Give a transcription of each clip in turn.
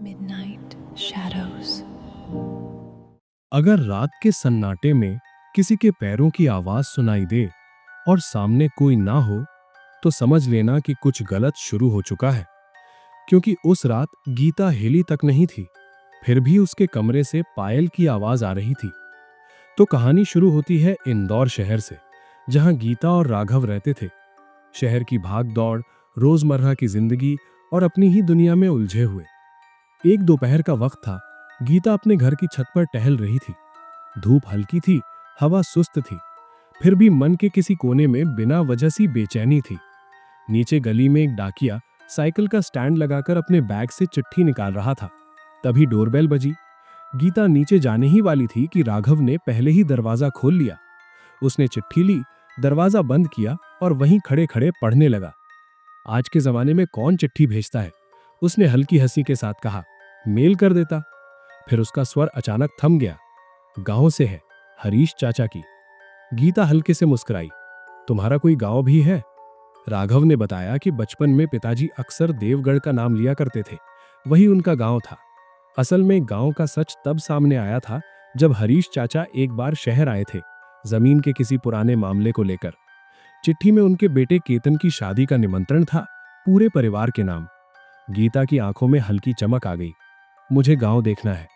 Midnight shadows. अगर रात के सन्नाटे में किसी के पैरों की आवाज सुनाई दे और सामने कोई ना हो, तो समझ लेना कि कुछ गलत शुरू हो चुका है। क्योंकि उस रात गीता हिली तक नहीं थी, फिर भी उसके कमरे से पायल की आवाज आ रही थी। तो कहानी शुरू होती है इंदौर शहर से, जहां गीता और राघव रहते थे। शहर की भाग दौड़, रोजमर्रा की जिंदगी और अपनी ही दुनिया में उलझे हुए। एक दोपहर का वक्त था। गीता अपने घर की छत पर टहल रही थी। धूप हल्की थी, हवा सुस्त थी, फिर भी मन के किसी कोने में बिना वजह सी बेचैनी थी। नीचे गली में एक डाकिया साइकिल का स्टैंड लगाकर अपने बैग से चिट्ठी निकाल रहा था। तभी डोरबेल बजी। गीता नीचे जाने ही वाली थी कि राघव ने पहले ही दरवाजा खोल लिया। उसने चिट्ठी ली, दरवाजा बंद किया और वहीं खड़े खड़े पढ़ने लगा। आज के जमाने में कौन चिट्ठी भेजता है, उसने हल्की हंसी के साथ कहा। मेल कर देता। फिर उसका स्वर अचानक थम गया। गांव से है, हरीश चाचा की। गीता हल्के से मुस्कुराई। तुम्हारा कोई गांव भी है? राघव ने बताया कि बचपन में पिताजी अक्सर देवगढ़ का नाम लिया करते थे, वही उनका गांव था। असल में गांव का सच तब सामने आया था जब हरीश चाचा एक बार शहर आए थे, जमीन के किसी पुराने मामले को लेकर। चिट्ठी में उनके बेटे केतन की शादी का निमंत्रण था, पूरे परिवार के नाम। गीता की आंखों में हल्की चमक आ गई। मुझे गांव देखना है।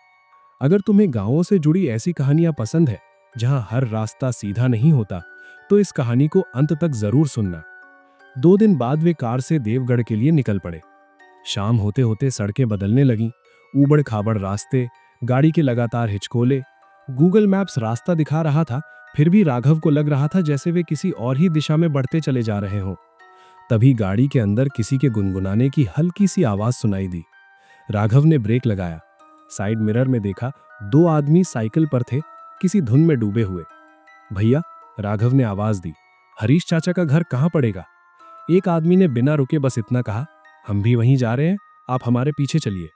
अगर तुम्हें गांवों से जुड़ी ऐसी कहानियां पसंद है, जहां हर रास्ता सीधा नहीं होता, तो इस कहानी को अंत तक जरूर सुनना। 2 दिन बाद वे कार से देवगढ़ के लिए निकल पड़े। शाम होते होते सड़कें बदलने लगीं। ऊबड़ खाबड़ रास्ते, गाड़ी के लगातार हिचकोले। गूगल मैप्स रास्ता दिखा रहा था, फिर भी राघव को लग रहा था जैसे वे किसी और ही दिशा में बढ़ते चले जा रहे हों। तभी गाड़ी के अंदर किसी के गुनगुनाने की हल्की सी आवाज सुनाई दी। राघव ने ब्रेक लगाया। साइड मिरर में देखा, 2 आदमी साइकिल पर थे, किसी धुन में डूबे हुए। भैया, राघव ने आवाज दी, हरीश चाचा का घर कहाँ पड़ेगा? एक आदमी ने बिना रुके बस इतना कहा, हम भी वहीं जा रहे हैं, आप हमारे पीछे चलिए।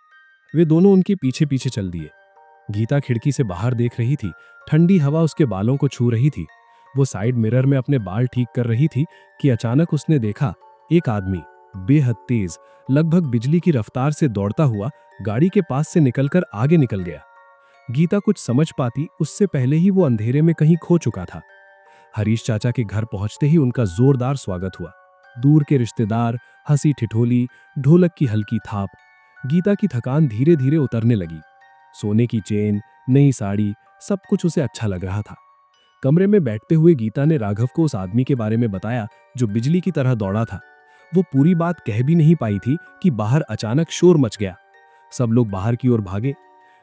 वे दोनों उनके पीछे पीछे चल दिए। गीता खिड़की से बाहर देख रही थी। ठंडी हवा उसके बालों को छू रही थी। वो साइड मिरर में अपने बाल ठीक कर रही थी कि अचानक उसने देखा, एक आदमी बेहद तेज, लगभग बिजली की रफ्तार से दौड़ता हुआ गाड़ी के पास से निकलकर आगे निकल गया। गीता कुछ समझ पाती उससे पहले ही वो अंधेरे में कहीं खो चुका था। हरीश चाचा के घर पहुंचते ही उनका जोरदार स्वागत हुआ। दूर के रिश्तेदार, हंसी ठिठोली, ढोलक की हल्की थाप। गीता की थकान धीरे धीरे उतरने लगी। सोने की चेन, नई साड़ी, सब कुछ उसे अच्छा लग रहा था। कमरे में बैठते हुए गीता ने राघव को उस आदमी के बारे में बताया जो बिजली की तरह दौड़ा था। वो पूरी बात कह भी नहीं पाई थी कि बाहर अचानक शोर मच गया। सब लोग बाहर की ओर भागे।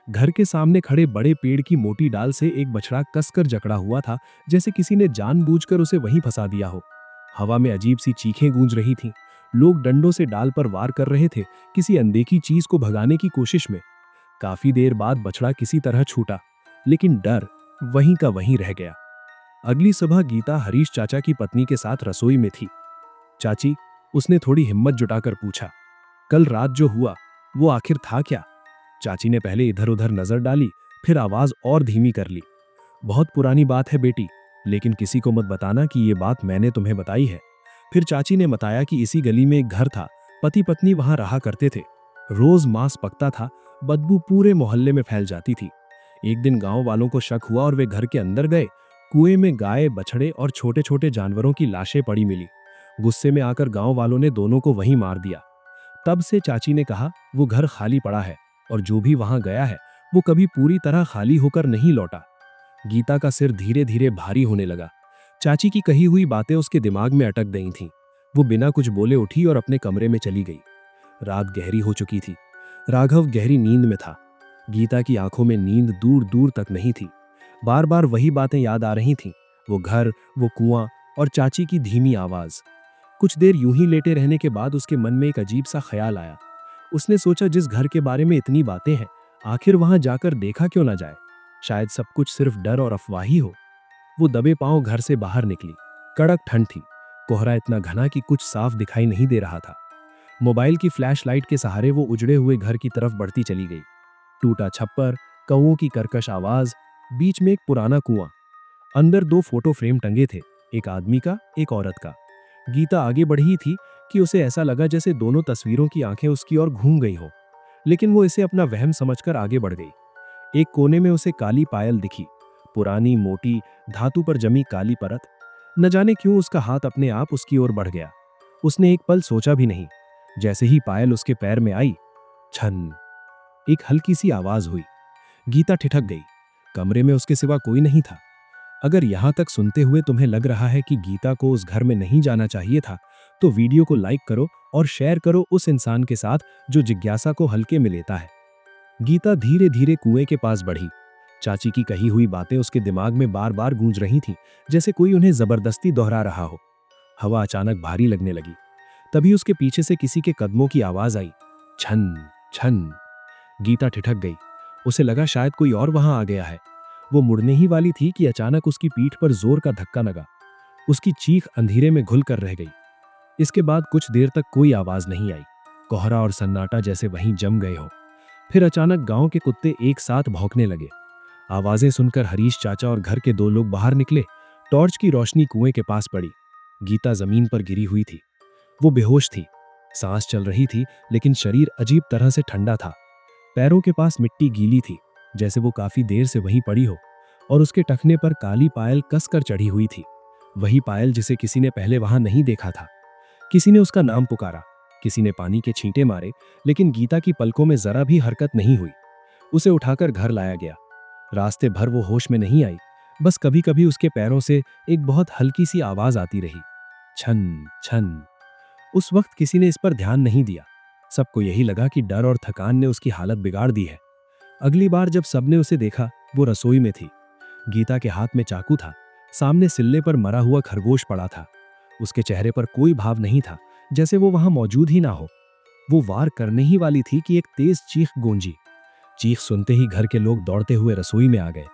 घर के सामने खड़े बड़े पेड़ की मोटी डाल से एक बछड़ा कसकर जकड़ा हुआ था, जैसे किसी ने जानबूझकर उसे वहीं फंसा दिया हो। हवा में अजीब सी चीखें गूंज रही थीं। लोग डंडों से डाल पर वार कर रहे थे, किसी अनदेखी चीज को भगाने की कोशिश में। काफी देर बाद बछड़ा किसी तरह छूटा, लेकिन डर वहीं का वहीं रह गया। अगली सुबह गीता हरीश चाचा की पत्नी के साथ रसोई में थी। चाची, उसने थोड़ी हिम्मत जुटाकर पूछा, कल रात जो हुआ वो आखिर था क्या? चाची ने पहले इधर उधर नजर डाली, फिर आवाज और धीमी कर ली। बहुत पुरानी बात है बेटी, लेकिन किसी को मत बताना कि ये बात मैंने तुम्हें बताई है। फिर चाची ने बताया कि इसी गली में एक घर था, पति पत्नी वहां रहा करते थे। रोज मांस पकता था, बदबू पूरे मोहल्ले में फैल जाती थी। एक दिन गांव वालों को शक हुआ और वे घर के अंदर गए। कुएं में गाय, बछड़े और छोटे छोटे जानवरों की लाशें पड़ी मिली। गुस्से में आकर गांव वालों ने दोनों को वहीं मार दिया। तब से चाची ने कहा, वो घर खाली पड़ा है और जो भी वहां गया है वो कभी पूरी तरह खाली होकर नहीं लौटा। गीता का सिर धीरे धीरे भारी होने लगा। चाची की कही हुई बातें उसके दिमाग में अटक गई थीं। वो बिना कुछ बोले उठी और अपने कमरे में चली गई। रात गहरी हो चुकी थी। राघव गहरी नींद में था। गीता की आंखों में नींद दूर दूर तक नहीं थी। बार बार वही बातें याद आ रही थीं, वो घर, वो कुआं और चाची की धीमी आवाज। कुछ देर यूं ही लेटे रहने के बाद उसके मन में एक अजीब सा ख्याल आया। उसने सोचा, जिस घर के बारे में इतनी बातें हैं, आखिर वहां जाकर देखा क्यों ना जाए। शायद सब कुछ सिर्फ डर और अफवाह ही हो। वो दबे पांव घर से बाहर निकली। कड़क ठंड थी। कोहरा इतना घना कि कुछ साफ दिखाई नहीं दे रहा था। मोबाइल की फ्लैश लाइट के सहारे वो उजड़े हुए घर की तरफ बढ़ती चली गई। टूटा छप्पर, कौओं की कर्कश आवाज, बीच में एक पुराना कुआं। अंदर 2 फोटो फ्रेम टंगे थे, एक आदमी का, एक औरत का। गीता आगे बढ़ी थी कि उसे ऐसा लगा जैसे दोनों तस्वीरों की आंखें उसकी ओर घूम गई हो। लेकिन वो इसे अपना वहम समझकर आगे बढ़ गई। एक कोने में उसे काली पायल दिखी, पुरानी मोटी धातु पर जमी काली परत। न जाने क्यों उसका हाथ अपने आप उसकी ओर बढ़ गया। उसने एक पल सोचा भी नहीं। जैसे ही पायल उसके पैर में आई, छन, एक हल्की सी आवाज हुई। गीता ठिठक गई। कमरे में उसके सिवा कोई नहीं था। अगर यहां तक सुनते हुए तुम्हें लग रहा है कि गीता को उस घर में नहीं जाना चाहिए था, तो वीडियो को लाइक करो और शेयर करो उस इंसान के साथ जो जिज्ञासा को हल्के में लेता है। गीता धीरे धीरे कुएं के पास बढ़ी। चाची की कही हुई बातें उसके दिमाग में बार बार गूंज रही थीं, जैसे कोई उन्हें जबरदस्ती दोहरा रहा हो। हवा अचानक भारी लगने लगी। तभी उसके पीछे से किसी के कदमों की आवाज आई, छन छन। गीता ठिठक गई। उसे लगा शायद कोई और वहां आ गया है। वो मुड़ने ही वाली थी कि अचानक उसकी पीठ पर जोर का धक्का लगा। उसकी चीख अंधेरे में घुल कर रह गई। इसके बाद कुछ देर तक कोई आवाज नहीं आई। कोहरा और सन्नाटा जैसे वहीं जम गए हो। फिर अचानक गांव के कुत्ते एक साथ भौंकने लगे। आवाजें सुनकर हरीश चाचा और घर के 2 लोग बाहर निकले। टॉर्च की रोशनी कुएं के पास पड़ी। गीता जमीन पर गिरी हुई थी। वो बेहोश थी। सांस चल रही थी, लेकिन शरीर अजीब तरह से ठंडा था। पैरों के पास मिट्टी गीली थी, जैसे वो काफी देर से वहीं पड़ी हो, और उसके टखने पर काली पायल कसकर चढ़ी हुई थी। वही पायल जिसे किसी ने पहले वहां नहीं देखा था। किसी ने उसका नाम पुकारा, किसी ने पानी के छींटे मारे, लेकिन गीता की पलकों में जरा भी हरकत नहीं हुई। उसे उठाकर घर लाया गया। रास्ते भर वो होश में नहीं आई। बस कभी कभी उसके पैरों से एक बहुत हल्की सी आवाज आती रही, छन छन। उस वक्त किसी ने इस पर ध्यान नहीं दिया। सबको यही लगा कि डर और थकान ने उसकी हालत बिगाड़ दी है। अगली बार जब सबने उसे देखा, वो रसोई में थी। गीता के हाथ में चाकू था। सामने सिल्ले पर मरा हुआ खरगोश पड़ा था। उसके चेहरे पर कोई भाव नहीं था, जैसे वो वहां मौजूद ही ना हो। वो वार करने ही वाली थी कि एक तेज चीख गूंजी। चीख सुनते ही घर के लोग दौड़ते हुए रसोई में आ गए।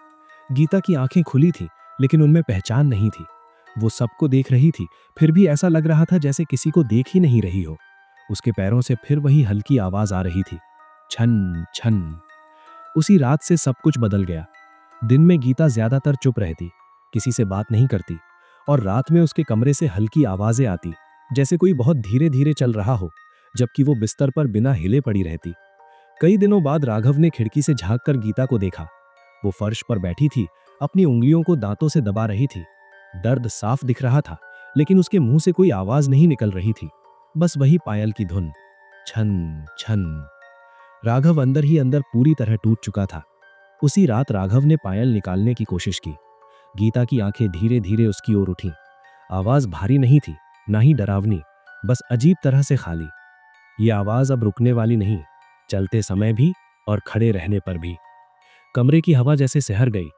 गीता की आंखें खुली थीं, लेकिन उनमें पहचान नहीं थी। वो सबको देख रही थी, फिर भी ऐसा लग रहा था जैसे किसी को देख ही नहीं रही हो। उसके पैरों से फिर वही हल्की आवाज आ रही थी, छन छन। उसी रात से सब कुछ बदल गया। दिन में गीता ज्यादातर चुप रहती, किसी से बात नहीं करती, और रात में उसके कमरे से हल्की आवाजें आती, जैसे कोई बहुत धीरे धीरे चल रहा हो, जबकि वो बिस्तर पर बिना हिले पड़ी रहती। कई दिनों बाद राघव ने खिड़की से झांक कर गीता को देखा। वो फर्श पर बैठी थी, अपनी उंगलियों को दांतों से दबा रही थी। दर्द साफ दिख रहा था, लेकिन उसके मुंह से कोई आवाज नहीं निकल रही थी, बस वही पायल की धुन, छन छन। राघव अंदर ही अंदर पूरी तरह टूट चुका था। उसी रात राघव ने पायल निकालने की कोशिश की। गीता की आंखें धीरे धीरे उसकी ओर उठीं। आवाज भारी नहीं थी, ना ही डरावनी, बस अजीब तरह से खाली। ये आवाज अब रुकने वाली नहीं, चलते समय भी और खड़े रहने पर भी। कमरे की हवा जैसे सहर गई।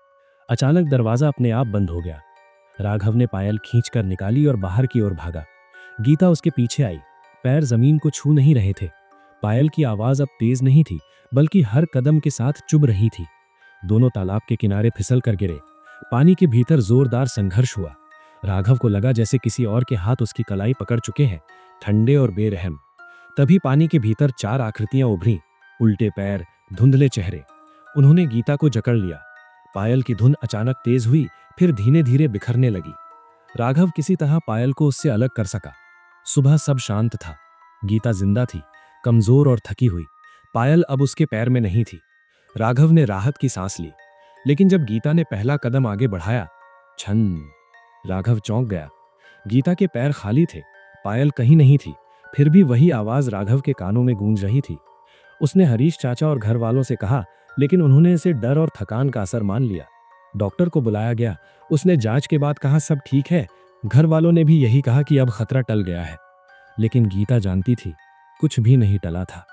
अचानक दरवाजा अपने आप बंद हो गया। राघव ने पायल खींचकर निकाली और बाहर की ओर भागा। गीता उसके पीछे आई। पैर जमीन को छू नहीं रहे थे। पायल की आवाज अब तेज नहीं थी, बल्कि हर कदम के साथ चुभ रही थी। दोनों तालाब के किनारे फिसल कर गिरे। पानी के भीतर जोरदार संघर्ष हुआ। राघव को लगा जैसे किसी और के हाथ उसकी कलाई पकड़ चुके हैं, ठंडे और बेरहम। तभी पानी के भीतर 4 आकृतियां उभरी, उल्टे पैर, धुंधले चेहरे। उन्होंने गीता को जकड़ लिया। पायल की धुन अचानक तेज हुई, फिर धीरे धीरे बिखरने लगी। राघव किसी तरह पायल को उससे अलग कर सका। सुबह सब शांत था। गीता जिंदा थी, कमजोर और थकी हुई। पायल अब उसके पैर में नहीं थी। राघव ने राहत की सांस ली, लेकिन जब गीता ने पहला कदम आगे बढ़ाया, छन, राघव चौंक गया। गीता के पैर खाली थे, पायल कहीं नहीं थी, फिर भी वही आवाज राघव के कानों में गूंज रही थी। उसने हरीश चाचा और घर वालों से कहा, लेकिन उन्होंने इसे डर और थकान का असर मान लिया। डॉक्टर को बुलाया गया। उसने जांच के बाद कहा सब ठीक है। घर वालों ने भी यही कहा कि अब खतरा टल गया है। लेकिन गीता जानती थी, कुछ भी नहीं टला था।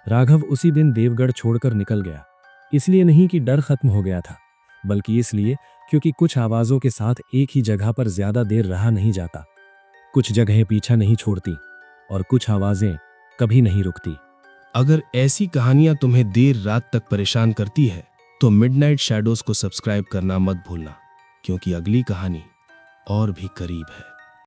राघव उसी दिन देवगढ़ छोड़कर निकल गया। इसलिए नहीं कि डर खत्म हो गया था, बल्कि इसलिए क्योंकि कुछ आवाजों के साथ एक ही जगह पर ज्यादा देर रहा नहीं जाता। कुछ जगहें पीछा नहीं छोड़ती, और कुछ आवाजें कभी नहीं रुकती। अगर ऐसी कहानियां तुम्हें देर रात तक परेशान करती है, तो मिडनाइट शैडोज को सब्सक्राइब करना मत भूलना, क्योंकि अगली कहानी और भी करीब है।